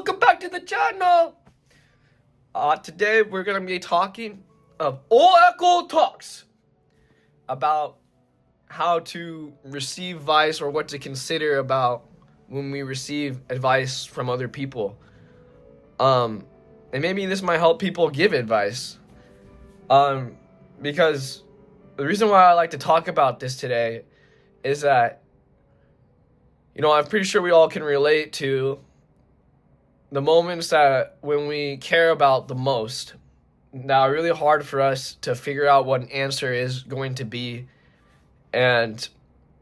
welcome back to the channel. Today we're gonna be talking of Ekko talks about how to receive advice or what to consider about when we receive advice from other people. And maybe this might help people give advice. Because the reason why I like to talk about this today is that, I'm pretty sure we all can relate to the moments that when we care about the most, now really hard for us to figure out what an answer is going to be. And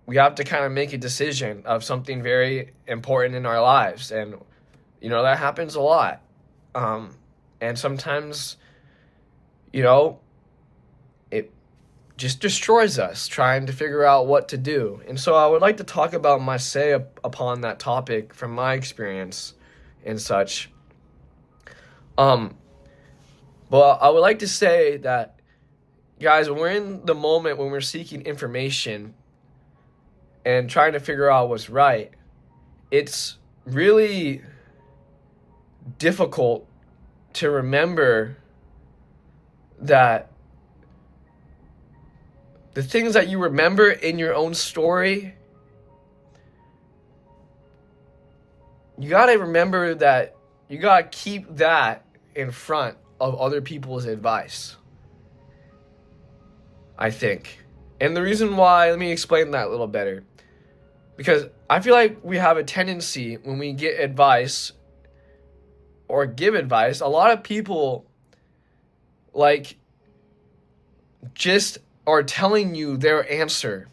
we have to kind of make a decision of something very important in our lives. And, that happens a lot. And sometimes, it just destroys us trying to figure out what to do. And so I would like to talk about my say upon that topic from my experience and such. But I would like to say that, guys, when we're in the moment, when we're seeking information and trying to figure out what's right, it's really difficult to remember that the things that you remember in your own story, you got to remember that you got to keep that in front of other people's advice, I think. And the reason why, let me explain that a little better. Because I feel like we have a tendency when we get advice or give advice, a lot of people just are telling you their answer.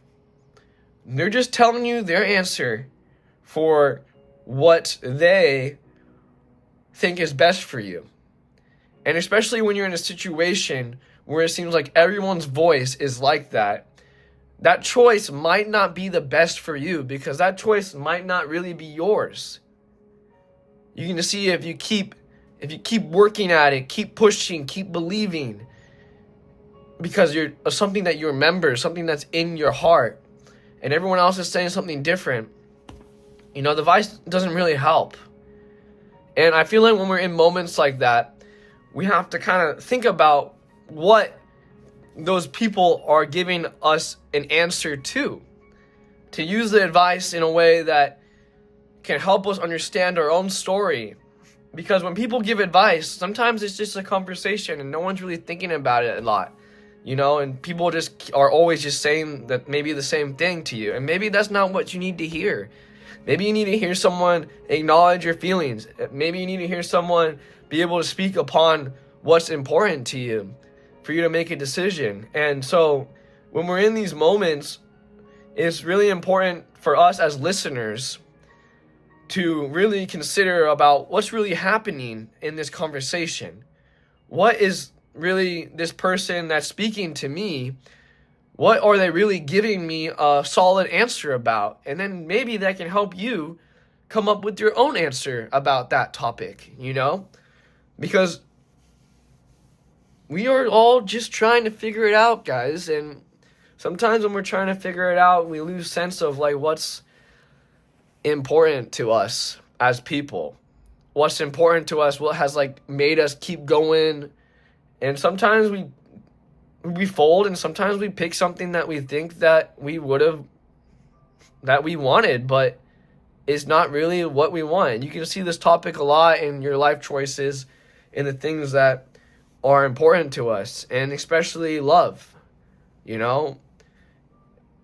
They're just telling you their answer for what they think is best for you. And especially when you're in a situation where it seems like everyone's voice is like that, that choice might not be the best for you because that choice might not really be yours. You can see if you keep working at it, keep pushing, keep believing, because you're something that you remember, something that's in your heart, and everyone else is saying something different, the advice doesn't really help. And I feel like when we're in moments like that, we have to kind of think about what those people are giving us an answer to use the advice in a way that can help us understand our own story. Because when people give advice, sometimes it's just a conversation and no one's really thinking about it a lot, and people just are always just saying that maybe the same thing to you. And maybe that's not what you need to hear. Maybe you need to hear someone acknowledge your feelings. Maybe you need to hear someone be able to speak upon what's important to you for you to make a decision. And so when we're in these moments, it's really important for us as listeners to really consider about what's really happening in this conversation. What is really this person that's speaking to me, what are they really giving me a solid answer about? And then maybe that can help you come up with your own answer about that topic, Because we are all just trying to figure it out, guys. And sometimes when we're trying to figure it out, we lose sense of what's important to us as people. What's important to us, what has made us keep going. And sometimes we fold, and sometimes we pick something that we think that we wanted, but it's not really what we want. You can see this topic a lot in your life choices and the things that are important to us, and especially love.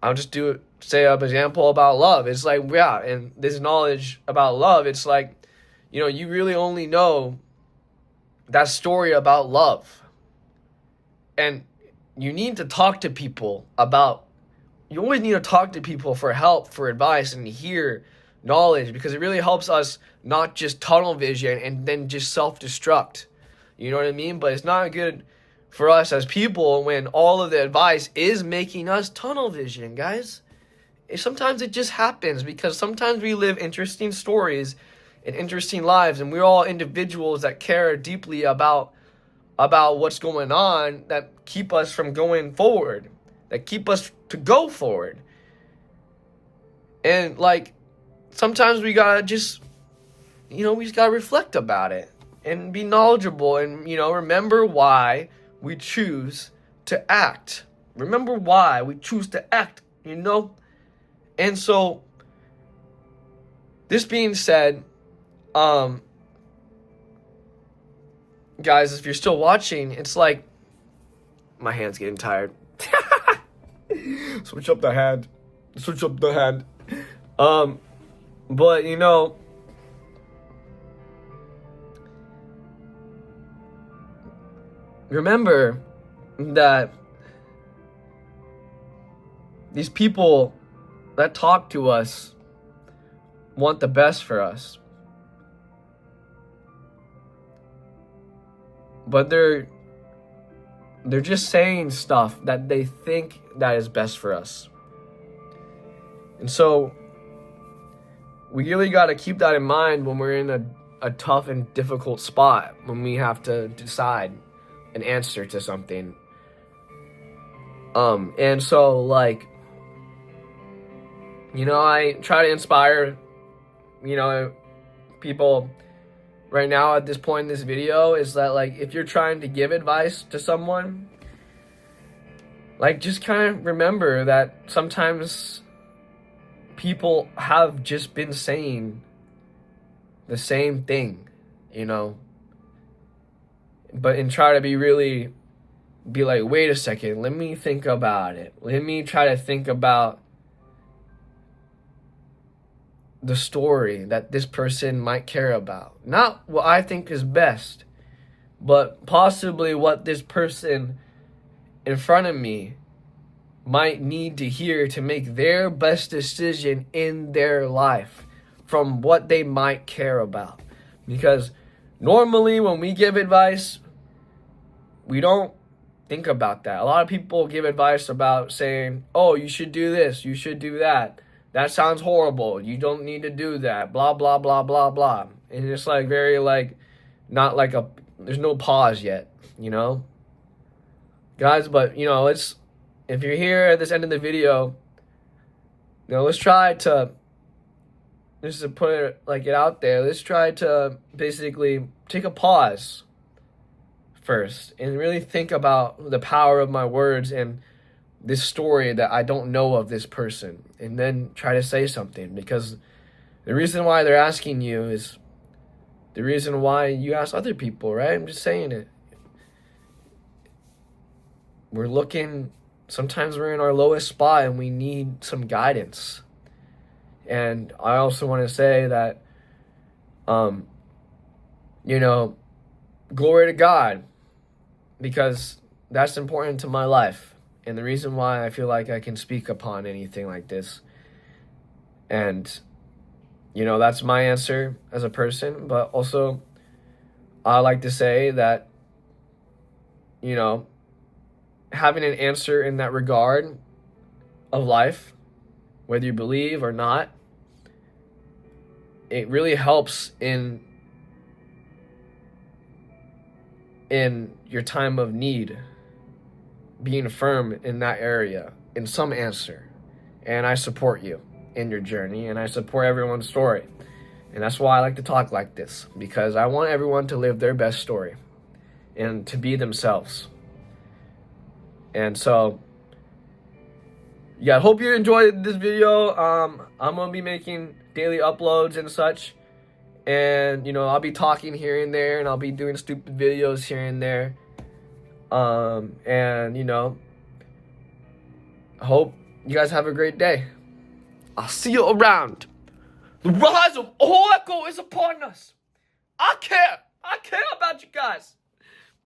I'll just say an example about love. It's and this knowledge about love, it's you really only know that story about love. And you need to talk to people you always need to talk to people for help, for advice, and hear knowledge, because it really helps us not just tunnel vision and then just self-destruct. You know what I mean? But it's not good for us as people when all of the advice is making us tunnel vision, guys. Sometimes it just happens because sometimes we live interesting stories and interesting lives, and we're all individuals that care deeply about what's going on, that keep us from going forward, that keep us to go forward. And sometimes we gotta just we just gotta reflect about it and be knowledgeable and, remember why we choose to act. Remember why we choose to act, And so, this being said, guys, if you're still watching, it's like, my hand's getting tired. Switch up the hand. But, remember that these people that talk to us want the best for us. But they're just saying stuff that they think that is best for us. And so we really got to keep that in mind when we're in a tough and difficult spot, when we have to decide an answer to something. And so, like, I try to inspire, people right now at this point in this video, is that, like, if you're trying to give advice to someone, like, just kind of remember that sometimes people have just been saying the same thing, but and try to be like, wait a second, let me think about it. Let me try to think about the story that this person might care about. Not what I think is best, but possibly what this person in front of me might need to hear to make their best decision in their life from what they might care about. Because normally when we give advice, we don't think about that. A lot of people give advice about saying, oh, you should do this, you should do that. That sounds horrible. You don't need to do that. Blah, blah, blah, blah, blah. And it's like very like, not like there's no pause yet, Guys, but, it's, if you're here at this end of the video, let's try to, just to put it, like, it out there, let's try to basically take a pause first and really think about the power of my words and this story that I don't know of this person, and then try to say something, because the reason why they're asking you is the reason why you ask other people, right? I'm just saying it. Sometimes we're in our lowest spot and we need some guidance. And I also want to say that, glory to God, because that's important to my life. And the reason why I feel like I can speak upon anything like this. And, that's my answer as a person. But also, I like to say that, having an answer in that regard of life, whether you believe or not, it really helps in your time of need, being firm in that area, in some answer. And I support you in your journey, and I support everyone's story. And that's why I like to talk like this, because I want everyone to live their best story and to be themselves. And so, yeah, I hope you enjoyed this video. I'm going to be making daily uploads and such. And, I'll be talking here and there, and I'll be doing stupid videos here and there. And, I hope you guys have a great day. I'll see you around. The rise of all Ekko is upon us. I care about you guys.